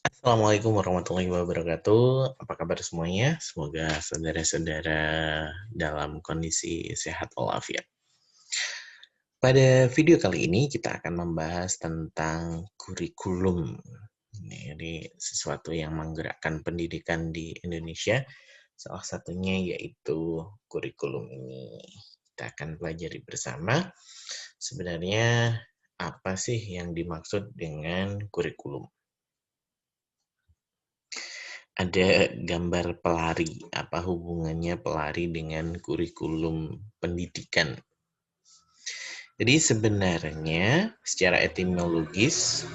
Assalamualaikum warahmatullahi wabarakatuh. Apa kabar semuanya? Semoga saudara-saudara dalam kondisi sehat walafiat. Pada video kali ini kita akan membahas tentang kurikulum. Ini sesuatu yang menggerakkan pendidikan di Indonesia. Salah satunya yaitu kurikulum ini. Kita akan pelajari bersama sebenarnya apa sih yang dimaksud dengan kurikulum. Ada gambar pelari, apa hubungannya pelari dengan kurikulum pendidikan? Jadi sebenarnya secara etimologis,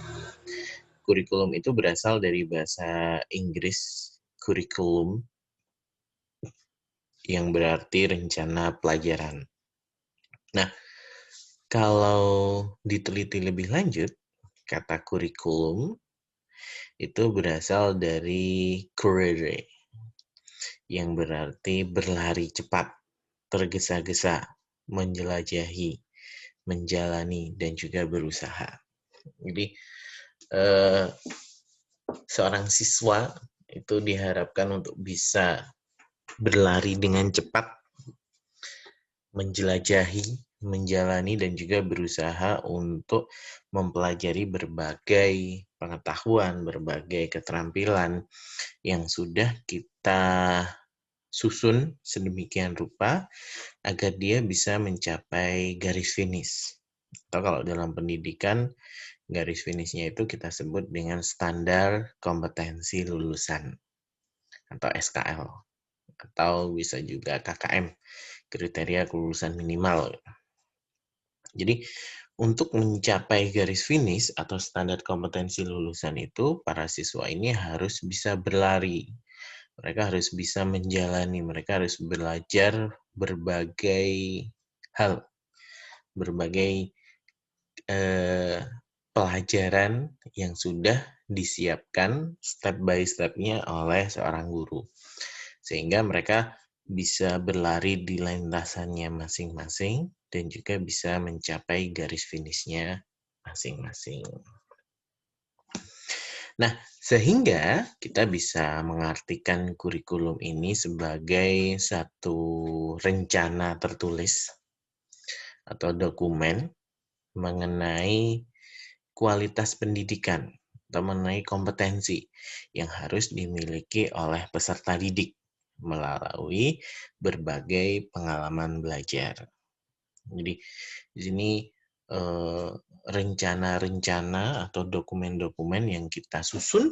kurikulum itu berasal dari bahasa Inggris curriculum yang berarti rencana pelajaran. Nah, kalau diteliti lebih lanjut, kata kurikulum itu berasal dari courere, yang berarti berlari cepat, tergesa-gesa, menjelajahi, menjalani, dan juga berusaha. Jadi, seorang siswa itu diharapkan untuk bisa berlari dengan cepat, menjelajahi, menjalani, dan juga berusaha untuk mempelajari berbagai pengetahuan, berbagai keterampilan yang sudah kita susun sedemikian rupa agar dia bisa mencapai garis finish. Atau kalau dalam pendidikan, garis finishnya itu kita sebut dengan standar kompetensi lulusan atau SKL, atau bisa juga KKM, kriteria kelulusan minimal. Jadi untuk mencapai garis finish atau standar kompetensi lulusan itu, para siswa ini harus bisa berlari. Mereka harus bisa menjalani, mereka harus belajar berbagai hal, berbagai pelajaran yang sudah disiapkan step by step-nya oleh seorang guru. Sehingga mereka bisa berlari di lintasannya masing-masing dan juga bisa mencapai garis finish-nya masing-masing. Nah, sehingga kita bisa mengartikan kurikulum ini sebagai satu rencana tertulis atau dokumen mengenai kualitas pendidikan atau mengenai kompetensi yang harus dimiliki oleh peserta didik melalui berbagai pengalaman belajar. Jadi di sini rencana-rencana atau dokumen-dokumen yang kita susun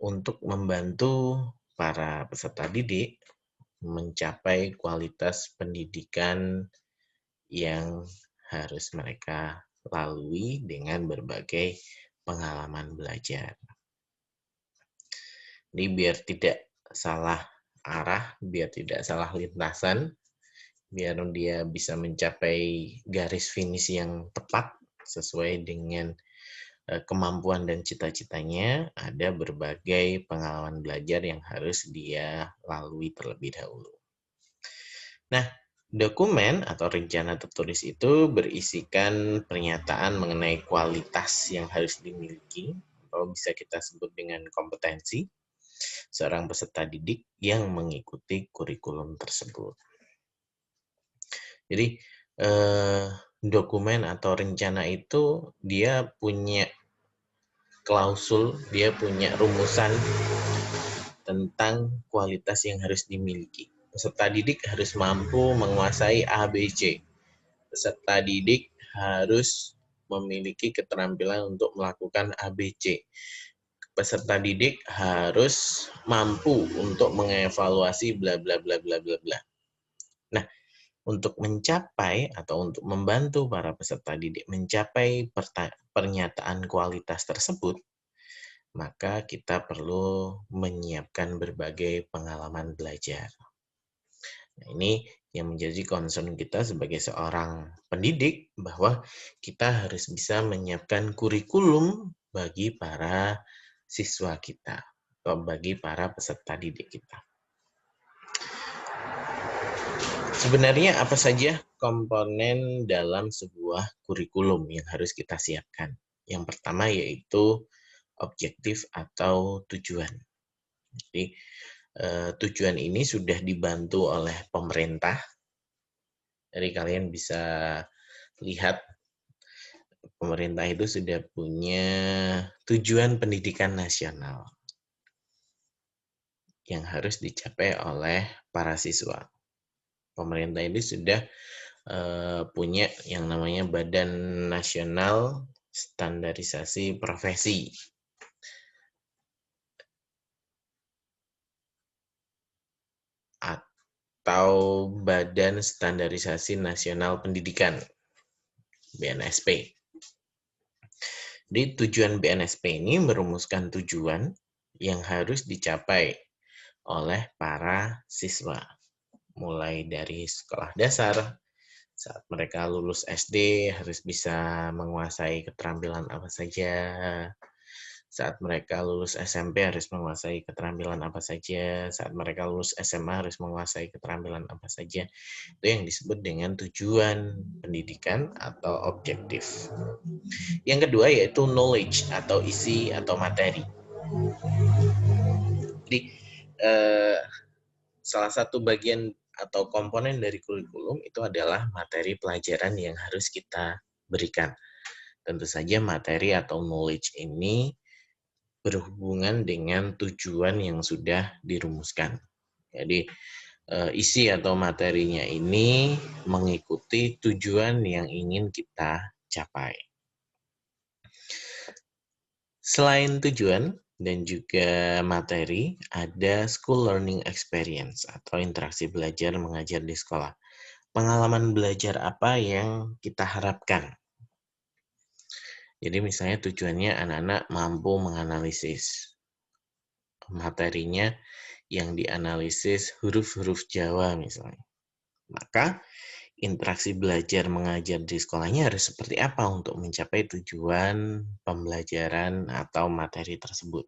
untuk membantu para peserta didik mencapai kualitas pendidikan yang harus mereka lalui dengan berbagai pengalaman belajar. Jadi biar tidak salah arah, biar tidak salah lintasan, biar dia bisa mencapai garis finish yang tepat sesuai dengan kemampuan dan cita-citanya, ada berbagai pengalaman belajar yang harus dia lalui terlebih dahulu. Nah, dokumen atau rencana tertulis itu berisikan pernyataan mengenai kualitas yang harus dimiliki, atau bisa kita sebut dengan kompetensi, seorang peserta didik yang mengikuti kurikulum tersebut. Jadi, dokumen atau rencana itu dia punya klausul, dia punya rumusan tentang kualitas yang harus dimiliki. Peserta didik harus mampu menguasai ABC. Peserta didik harus memiliki keterampilan untuk melakukan ABC. Peserta didik harus mampu untuk mengevaluasi bla bla bla bla bla bla. Nah, untuk mencapai atau untuk membantu para peserta didik mencapai pernyataan kualitas tersebut, maka kita perlu menyiapkan berbagai pengalaman belajar. Nah, ini yang menjadi concern kita sebagai seorang pendidik, bahwa kita harus bisa menyiapkan kurikulum bagi para siswa kita, atau bagi para peserta didik kita. Sebenarnya apa saja komponen dalam sebuah kurikulum yang harus kita siapkan? Yang pertama yaitu objektif atau tujuan. Jadi tujuan ini sudah dibantu oleh pemerintah. Jadi kalian bisa lihat pemerintah itu sudah punya tujuan pendidikan nasional yang harus dicapai oleh para siswa. Pemerintah ini sudah punya yang namanya Badan Nasional Standarisasi Profesi atau Badan Standarisasi Nasional Pendidikan, BNSP. Di tujuan BNSP ini merumuskan tujuan yang harus dicapai oleh para siswa, mulai dari sekolah dasar, saat mereka lulus SD harus bisa menguasai keterampilan apa saja, saat mereka lulus SMP harus menguasai keterampilan apa saja, saat mereka lulus SMA harus menguasai keterampilan apa saja. Itu yang disebut dengan tujuan pendidikan atau objektif. Yang kedua yaitu knowledge atau isi atau materi. Jadi salah satu bagian atau komponen dari kurikulum itu adalah materi pelajaran yang harus kita berikan. Tentu saja materi atau knowledge ini berhubungan dengan tujuan yang sudah dirumuskan. Jadi isi atau materinya ini mengikuti tujuan yang ingin kita capai. Selain tujuan dan juga materi, ada school learning experience atau interaksi belajar mengajar di sekolah. Pengalaman belajar apa yang kita harapkan? Jadi misalnya tujuannya anak-anak mampu menganalisis materinya yang dianalisis huruf-huruf Jawa misalnya. Maka interaksi belajar mengajar di sekolahnya harus seperti apa untuk mencapai tujuan pembelajaran atau materi tersebut.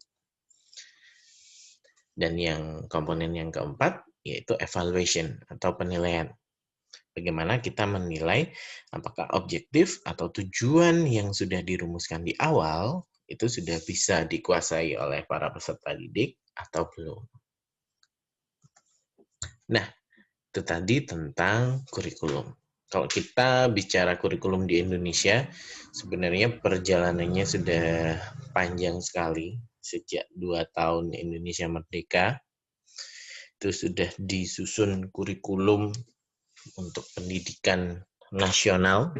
Dan yang komponen yang keempat yaitu evaluation atau penilaian. Bagaimana kita menilai apakah objektif atau tujuan yang sudah dirumuskan di awal itu sudah bisa dikuasai oleh para peserta didik atau belum. Nah, itu tadi tentang kurikulum. Kalau kita bicara kurikulum di Indonesia, sebenarnya perjalanannya sudah panjang sekali. Sejak 2 tahun Indonesia merdeka, itu sudah disusun kurikulum untuk pendidikan nasional.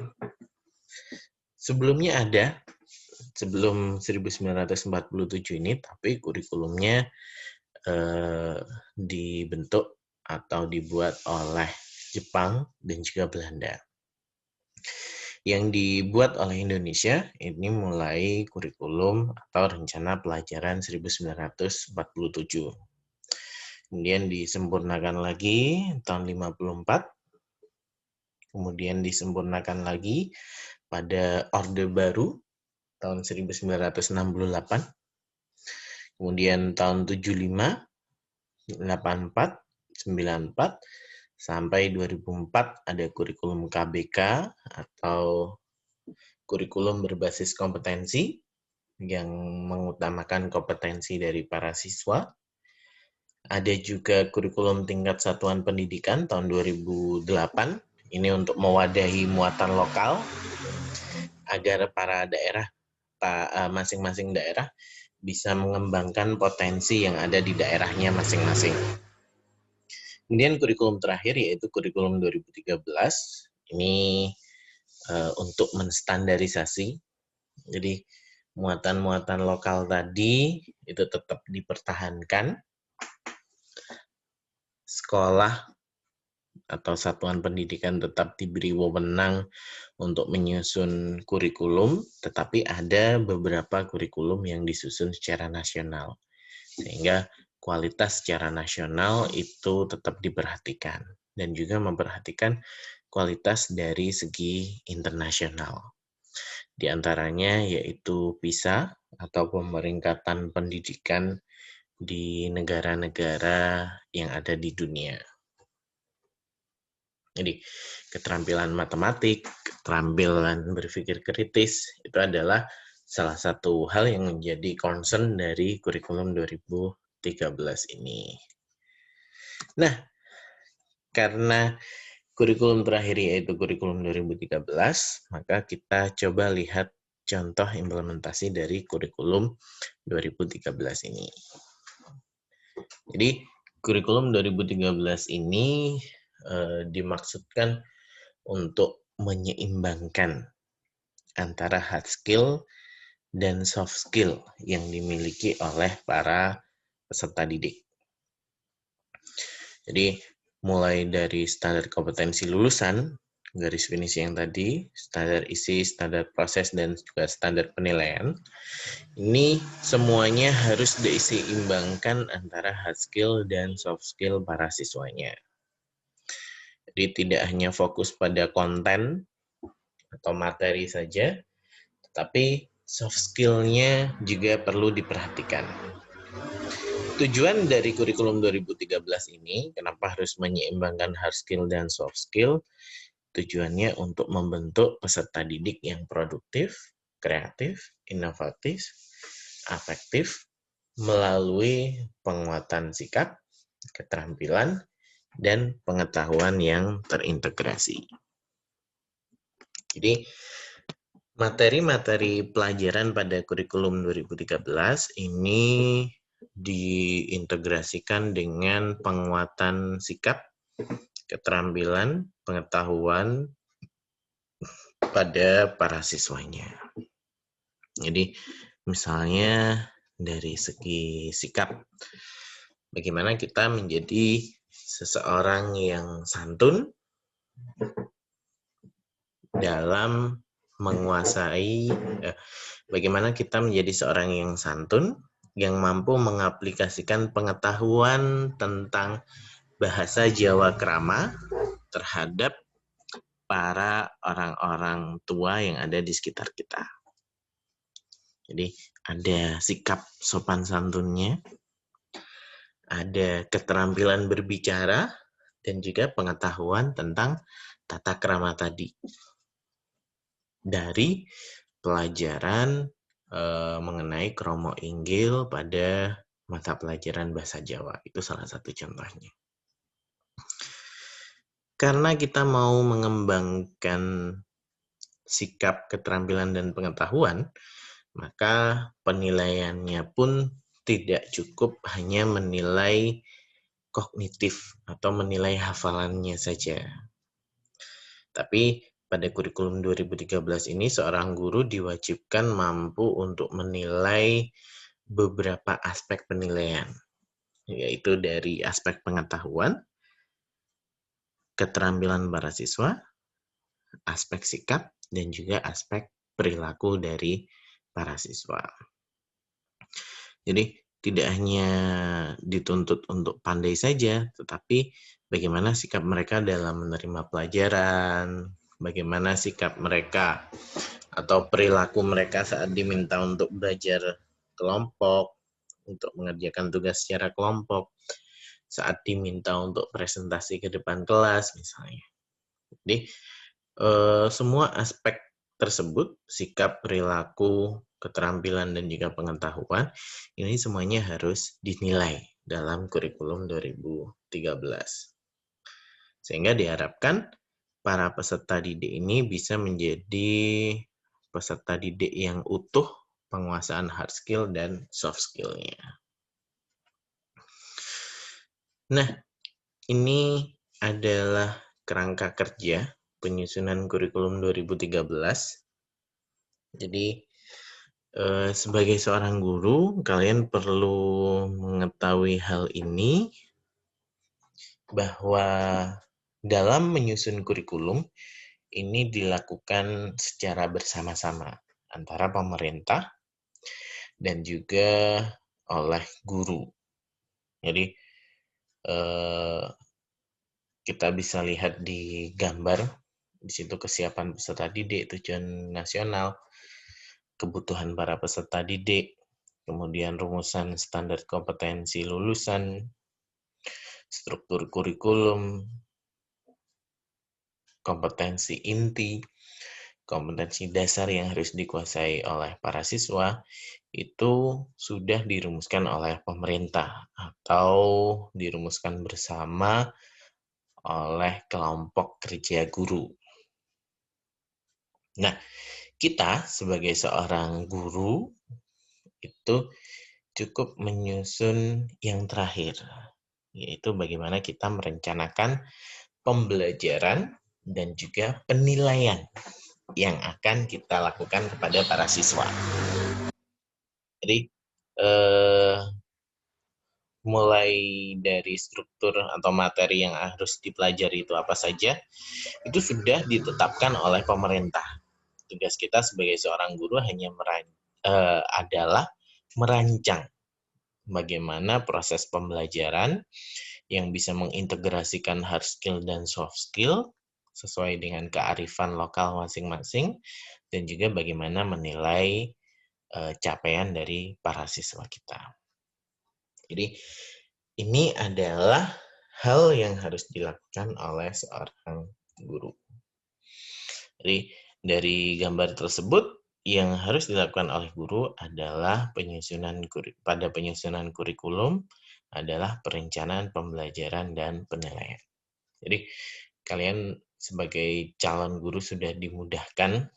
Sebelumnya ada, sebelum 1947 ini, tapi kurikulumnya dibentuk atau dibuat oleh Jepang dan juga Belanda. Yang dibuat oleh Indonesia ini mulai kurikulum atau rencana pelajaran 1947. Kemudian disempurnakan lagi tahun 54. Kemudian disempurnakan lagi pada Orde Baru tahun 1968. Kemudian tahun 75, 84, 94, sampai 2004 ada kurikulum KBK atau kurikulum berbasis kompetensi yang mengutamakan kompetensi dari para siswa. Ada juga kurikulum tingkat satuan pendidikan tahun 2008. Ini untuk mewadahi muatan lokal agar para daerah, masing-masing daerah bisa mengembangkan potensi yang ada di daerahnya masing-masing. Kemudian kurikulum terakhir yaitu kurikulum 2013. Ini untuk menstandarisasi. Jadi muatan-muatan lokal tadi itu tetap dipertahankan. Sekolah atau satuan pendidikan tetap diberi wewenang untuk menyusun kurikulum, tetapi ada beberapa kurikulum yang disusun secara nasional. Sehingga kualitas secara nasional itu tetap diperhatikan dan juga memperhatikan kualitas dari segi internasional. Di antaranya yaitu PISA atau pemeringkatan pendidikan di negara-negara yang ada di dunia. Jadi keterampilan matematik, keterampilan berpikir kritis itu adalah salah satu hal yang menjadi concern dari kurikulum 2013 ini. Nah, karena kurikulum terakhir yaitu kurikulum 2013, maka kita coba lihat contoh implementasi dari kurikulum 2013 ini. Jadi, kurikulum 2013 ini dimaksudkan untuk menyeimbangkan antara hard skill dan soft skill yang dimiliki oleh para peserta didik. Jadi, mulai dari standar kompetensi lulusan, garis finisi yang tadi, standar isi, standar proses, dan juga standar penilaian, ini semuanya harus diseimbangkan antara hard skill dan soft skill para siswanya. Jadi tidak hanya fokus pada konten atau materi saja, tetapi soft skill-nya juga perlu diperhatikan. Tujuan dari kurikulum 2013 ini, kenapa harus menyeimbangkan hard skill dan soft skill? Tujuannya untuk membentuk peserta didik yang produktif, kreatif, inovatif, afektif, melalui penguatan sikap, keterampilan, dan pengetahuan yang terintegrasi. Jadi, materi-materi pelajaran pada kurikulum 2013 ini diintegrasikan dengan penguatan sikap, keterampilan, pengetahuan pada para siswanya. Jadi, misalnya dari segi sikap, bagaimana kita menjadi seseorang yang santun dalam menguasai, bagaimana kita menjadi seorang yang santun, yang mampu mengaplikasikan pengetahuan tentang bahasa Jawa krama terhadap para orang-orang tua yang ada di sekitar kita. Jadi ada sikap sopan santunnya, ada keterampilan berbicara, dan juga pengetahuan tentang tata krama tadi. Dari pelajaran mengenai kromo inggil pada mata pelajaran bahasa Jawa. Itu salah satu contohnya. Karena kita mau mengembangkan sikap, keterampilan, dan pengetahuan, maka penilaiannya pun tidak cukup hanya menilai kognitif atau menilai hafalannya saja. Tapi pada kurikulum 2013 ini seorang guru diwajibkan mampu untuk menilai beberapa aspek penilaian, yaitu dari aspek pengetahuan, keterampilan para siswa, aspek sikap, dan juga aspek perilaku dari para siswa. Jadi tidak hanya dituntut untuk pandai saja, tetapi bagaimana sikap mereka dalam menerima pelajaran, bagaimana sikap mereka atau perilaku mereka saat diminta untuk belajar kelompok, untuk mengerjakan tugas secara kelompok, saat diminta untuk presentasi ke depan kelas misalnya. Jadi semua aspek tersebut, sikap, perilaku, keterampilan, dan juga pengetahuan, ini semuanya harus dinilai dalam kurikulum 2013. Sehingga diharapkan para peserta didik ini bisa menjadi peserta didik yang utuh, penguasaan hard skill dan soft skill-nya. Nah, ini adalah kerangka kerja penyusunan kurikulum 2013. Jadi, sebagai seorang guru, kalian perlu mengetahui hal ini, bahwa dalam menyusun kurikulum, ini dilakukan secara bersama-sama antara pemerintah dan juga oleh guru. Jadi, kita bisa lihat di gambar, di situ kesiapan peserta didik, tujuan nasional, kebutuhan para peserta didik, kemudian rumusan standar kompetensi lulusan, struktur kurikulum, kompetensi inti, kompetensi dasar yang harus dikuasai oleh para siswa itu sudah dirumuskan oleh pemerintah atau dirumuskan bersama oleh kelompok kerja guru. Nah, kita sebagai seorang guru itu cukup menyusun yang terakhir, yaitu bagaimana kita merencanakan pembelajaran dan juga penilaian yang akan kita lakukan kepada para siswa. Jadi, mulai dari struktur atau materi yang harus dipelajari itu apa saja, itu sudah ditetapkan oleh pemerintah. Tugas kita sebagai seorang guru hanya adalah merancang bagaimana proses pembelajaran yang bisa mengintegrasikan hard skill dan soft skill sesuai dengan kearifan lokal masing-masing, dan juga bagaimana menilai capaian dari para siswa kita. Jadi ini adalah hal yang harus dilakukan oleh seorang guru. Jadi dari gambar tersebut yang harus dilakukan oleh guru adalah pada penyusunan kurikulum adalah perencanaan pembelajaran dan penilaian. Jadi kalian sebagai calon guru sudah dimudahkan,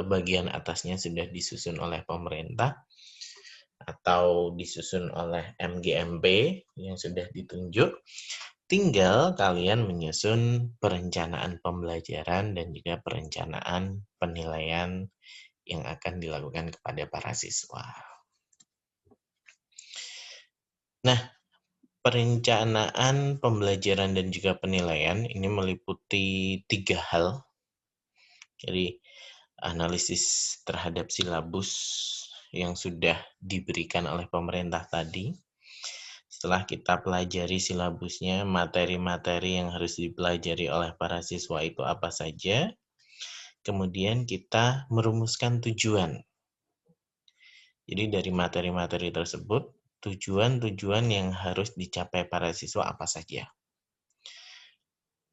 bagian atasnya sudah disusun oleh pemerintah atau disusun oleh MGMP yang sudah ditunjuk. Tinggal kalian menyusun perencanaan pembelajaran dan juga perencanaan penilaian yang akan dilakukan kepada para siswa. Nah, perencanaan pembelajaran dan juga penilaian ini meliputi 3 hal. Jadi, analisis terhadap silabus yang sudah diberikan oleh pemerintah tadi. Setelah kita pelajari silabusnya, materi-materi yang harus dipelajari oleh para siswa itu apa saja. Kemudian kita merumuskan tujuan. Jadi dari materi-materi tersebut, tujuan-tujuan yang harus dicapai para siswa apa saja.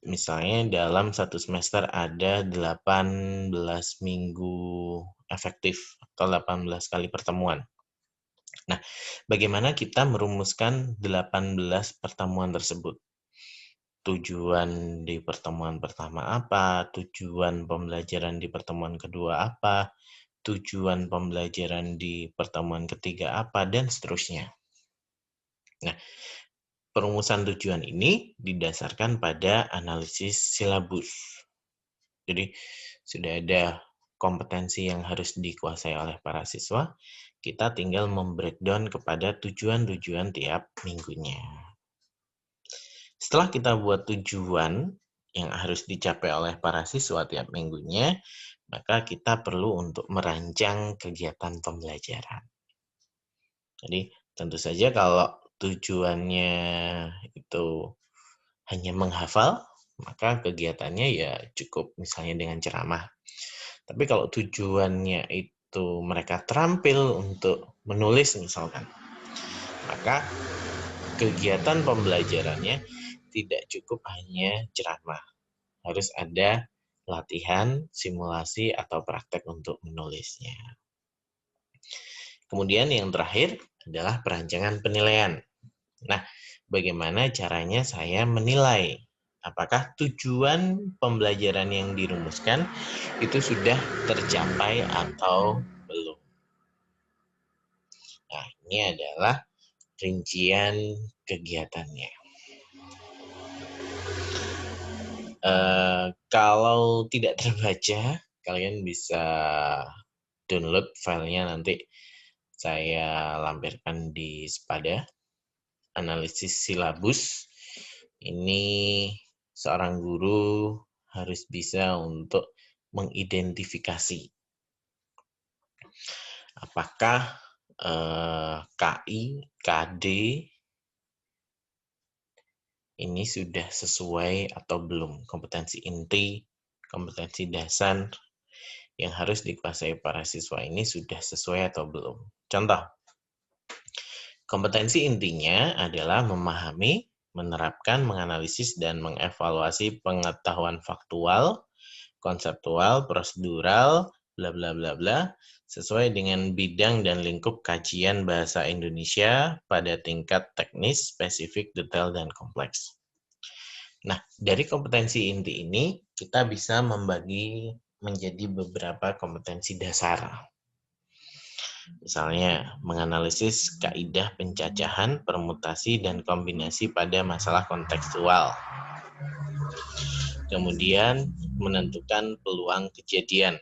Misalnya dalam satu semester ada 18 minggu efektif atau 18 kali pertemuan. Nah, bagaimana kita merumuskan 18 pertemuan tersebut? Tujuan di pertemuan pertama apa, tujuan pembelajaran di pertemuan kedua apa, tujuan pembelajaran di pertemuan ketiga apa, dan seterusnya. Nah, perumusan tujuan ini didasarkan pada analisis silabus. Jadi, sudah ada kompetensi yang harus dikuasai oleh para siswa, kita tinggal membreakdown kepada tujuan-tujuan tiap minggunya. Setelah kita buat tujuan yang harus dicapai oleh para siswa tiap minggunya, maka kita perlu untuk merancang kegiatan pembelajaran. Jadi tentu saja kalau tujuannya itu hanya menghafal, maka kegiatannya ya cukup misalnya dengan ceramah. Tapi kalau tujuannya itu mereka terampil untuk menulis misalkan, maka kegiatan pembelajarannya tidak cukup hanya ceramah. Harus ada latihan, simulasi, atau praktek untuk menulisnya. Kemudian yang terakhir adalah perancangan penilaian. Nah, bagaimana caranya saya menilai apakah tujuan pembelajaran yang dirumuskan itu sudah tercapai atau belum. Nah, ini adalah rincian kegiatannya. Kalau tidak terbaca, kalian bisa download filenya, nanti saya lampirkan di Spada. Analisis silabus ini seorang guru harus bisa untuk mengidentifikasi apakah KI, KD ini sudah sesuai atau belum, kompetensi inti, kompetensi dasar yang harus dikuasai para siswa ini sudah sesuai atau belum. Contoh, kompetensi intinya adalah memahami, menerapkan, menganalisis, dan mengevaluasi pengetahuan faktual, konseptual, prosedural, bla bla bla bla, sesuai dengan bidang dan lingkup kajian bahasa Indonesia pada tingkat teknis, spesifik, detail, dan kompleks. Nah, dari kompetensi inti ini, kita bisa membagi menjadi beberapa kompetensi dasar. Misalnya, menganalisis kaidah pencacahan, permutasi, dan kombinasi pada masalah kontekstual. Kemudian, menentukan peluang kejadian.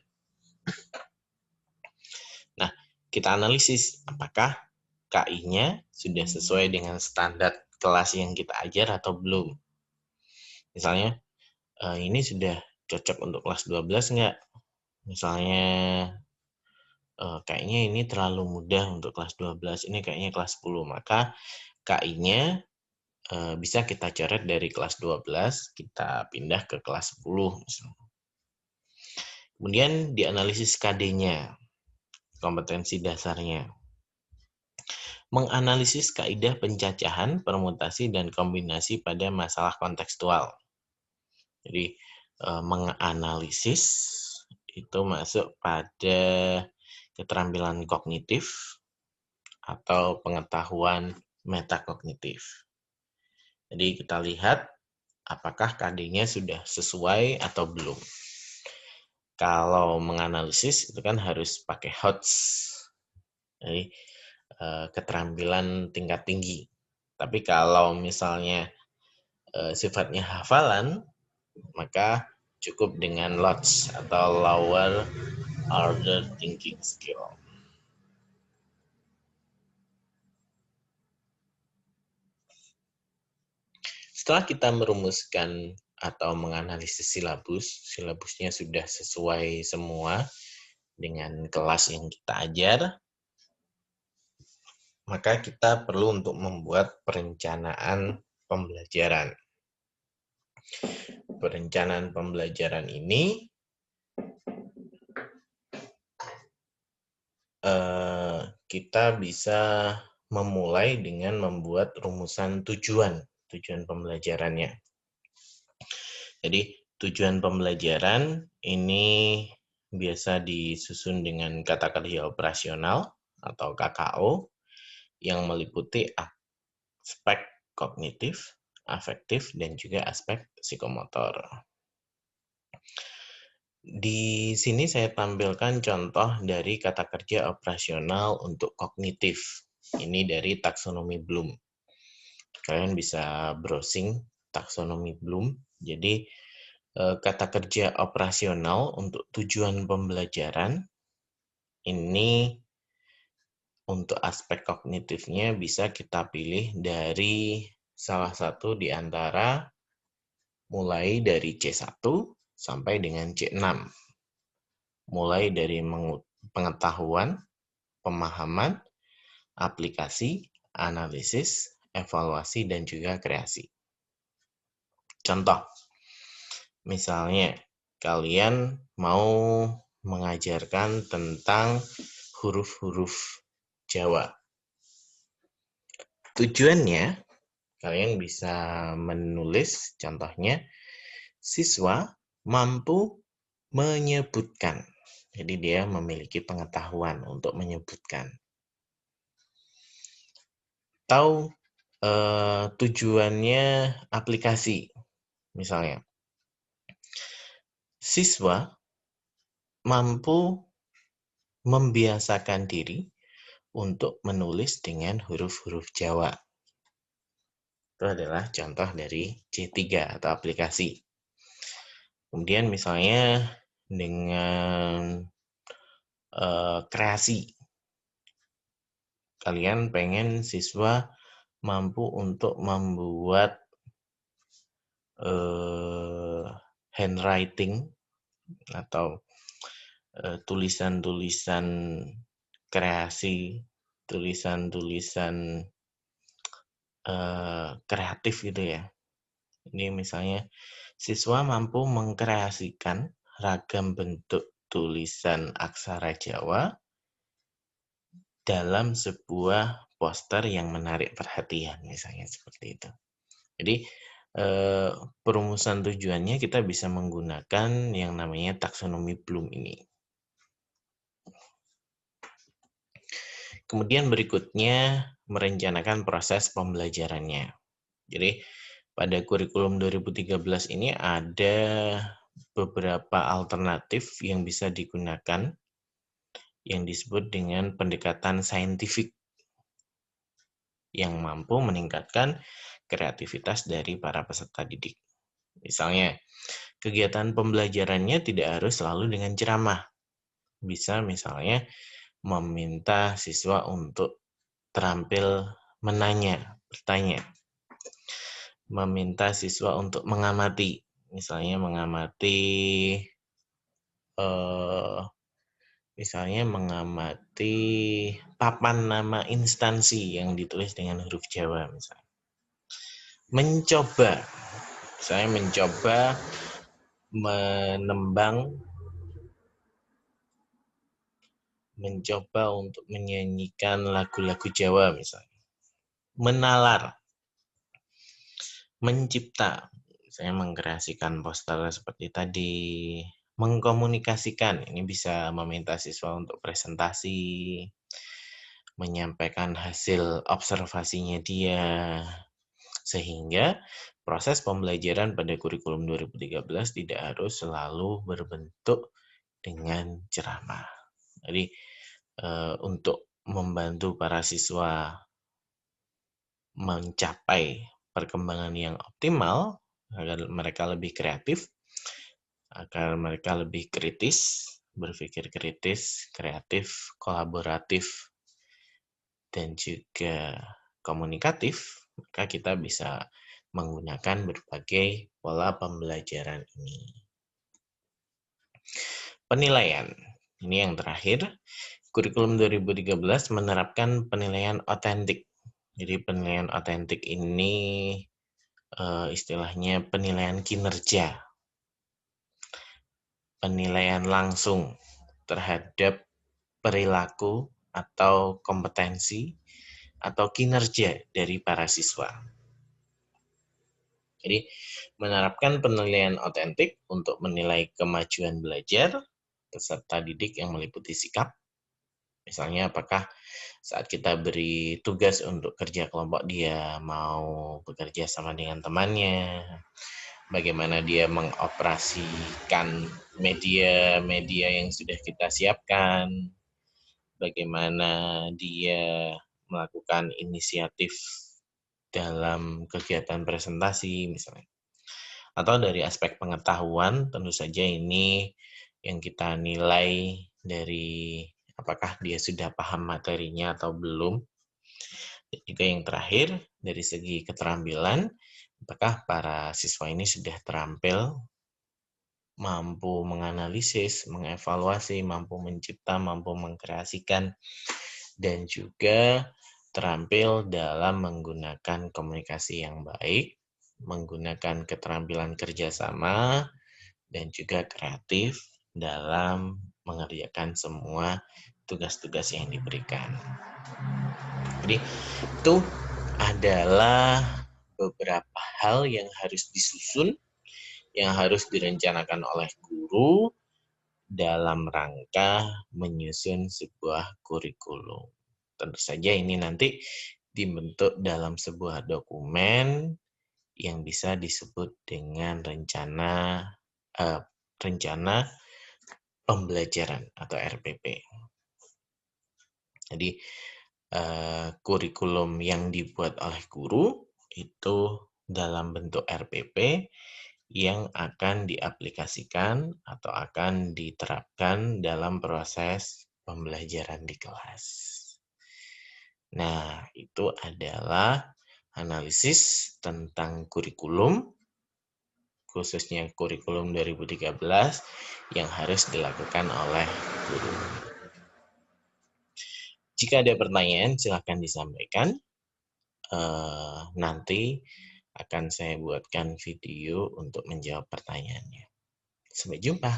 Nah, kita analisis apakah KI-nya sudah sesuai dengan standar kelas yang kita ajar atau belum. Misalnya, ini sudah cocok untuk kelas 12 nggak? Misalnya, kayaknya ini terlalu mudah untuk kelas 12, ini kayaknya kelas 10. Maka KI-nya bisa kita coret dari kelas 12, kita pindah ke kelas 10. Misalnya. Kemudian dianalisis KD-nya, kompetensi dasarnya. Menganalisis kaidah pencacahan, permutasi, dan kombinasi pada masalah kontekstual. Jadi, menganalisis itu masuk pada keterampilan kognitif atau pengetahuan metakognitif. Jadi, kita lihat apakah KD-nya sudah sesuai atau belum. Kalau menganalisis itu kan harus pakai HOTS. Jadi, keterampilan tingkat tinggi. Tapi kalau misalnya sifatnya hafalan, maka cukup dengan LOTS atau Lower Order Thinking Skill. Setelah kita merumuskan atau menganalisis silabusnya sudah sesuai semua dengan kelas yang kita ajar, maka kita perlu untuk membuat perencanaan pembelajaran. Perencanaan pembelajaran ini kita bisa memulai dengan membuat rumusan tujuan pembelajarannya. Jadi tujuan pembelajaran ini biasa disusun dengan kata kerja operasional atau KKO yang meliputi aspek kognitif, afektif, dan juga aspek psikomotor. Di sini saya tampilkan contoh dari kata kerja operasional untuk kognitif. Ini dari taksonomi Bloom. Kalian bisa browsing taksonomi Bloom. Jadi kata kerja operasional untuk tujuan pembelajaran ini untuk aspek kognitifnya bisa kita pilih dari salah satu di antara mulai dari C1 sampai dengan C6. Mulai dari pengetahuan, pemahaman, aplikasi, analisis, evaluasi, dan juga kreasi. Contoh, misalnya kalian mau mengajarkan tentang huruf-huruf Jawa. Tujuannya, kalian bisa menulis contohnya, siswa mampu menyebutkan. Jadi dia memiliki pengetahuan untuk menyebutkan. Atau tujuannya aplikasi. Misalnya, siswa mampu membiasakan diri untuk menulis dengan huruf-huruf Jawa. Itu adalah contoh dari C3 atau aplikasi. Kemudian misalnya dengan kreasi. Kalian pengen siswa mampu untuk membuat handwriting atau tulisan-tulisan kreasi, tulisan-tulisan kreatif gitu ya. Ini misalnya siswa mampu mengkreasikan ragam bentuk tulisan aksara Jawa dalam sebuah poster yang menarik perhatian, misalnya seperti itu. Jadi perumusan tujuannya kita bisa menggunakan yang namanya taksonomi Bloom ini. Kemudian berikutnya merencanakan proses pembelajarannya. Jadi pada kurikulum 2013 ini ada beberapa alternatif yang bisa digunakan yang disebut dengan pendekatan saintifik yang mampu meningkatkan kreativitas dari para peserta didik. Misalnya, kegiatan pembelajarannya tidak harus selalu dengan ceramah. Bisa misalnya meminta siswa untuk terampil bertanya. Meminta siswa untuk mengamati. Misalnya mengamati papan nama instansi yang ditulis dengan huruf Jawa misalnya. Saya mencoba untuk menyanyikan lagu-lagu Jawa misalnya. Menalar, mencipta, saya mengkreasikan poster seperti tadi. Mengkomunikasikan, ini bisa meminta siswa untuk presentasi, menyampaikan hasil observasinya dia, sehingga proses pembelajaran pada kurikulum 2013 tidak harus selalu berbentuk dengan ceramah. Jadi untuk membantu para siswa mencapai perkembangan yang optimal, agar mereka lebih kreatif, agar mereka lebih kritis, berpikir kritis, kreatif, kolaboratif, dan juga komunikatif, maka kita bisa menggunakan berbagai pola pembelajaran ini. Penilaian, ini yang terakhir. Kurikulum 2013 menerapkan penilaian otentik. Jadi penilaian otentik ini istilahnya penilaian kinerja. Penilaian langsung terhadap perilaku atau kompetensi atau kinerja dari para siswa. Jadi, menerapkan penilaian otentik untuk menilai kemajuan belajar peserta didik yang meliputi sikap. Misalnya, apakah saat kita beri tugas untuk kerja kelompok dia mau bekerja sama dengan temannya, bagaimana dia mengoperasikan media-media yang sudah kita siapkan, bagaimana dia melakukan inisiatif dalam kegiatan presentasi misalnya. Atau dari aspek pengetahuan, tentu saja ini yang kita nilai dari apakah dia sudah paham materinya atau belum. Dan juga yang terakhir, dari segi keterampilan, apakah para siswa ini sudah terampil, mampu menganalisis, mengevaluasi, mampu mencipta, mampu mengkreasikan, dan juga terampil dalam menggunakan komunikasi yang baik, menggunakan keterampilan kerjasama, dan juga kreatif dalam mengerjakan semua tugas-tugas yang diberikan. Jadi itu adalah beberapa hal yang harus disusun, yang harus direncanakan oleh guru dalam rangka menyusun sebuah kurikulum. Tentu saja ini nanti dibentuk dalam sebuah dokumen yang bisa disebut dengan rencana pembelajaran atau RPP. Jadi kurikulum yang dibuat oleh guru itu dalam bentuk RPP yang akan diaplikasikan atau akan diterapkan dalam proses pembelajaran di kelas. Nah, itu adalah analisis tentang kurikulum, khususnya kurikulum 2013 yang harus dilakukan oleh guru. Jika ada pertanyaan, silakan disampaikan. Nanti akan saya buatkan video untuk menjawab pertanyaannya. Sampai jumpa.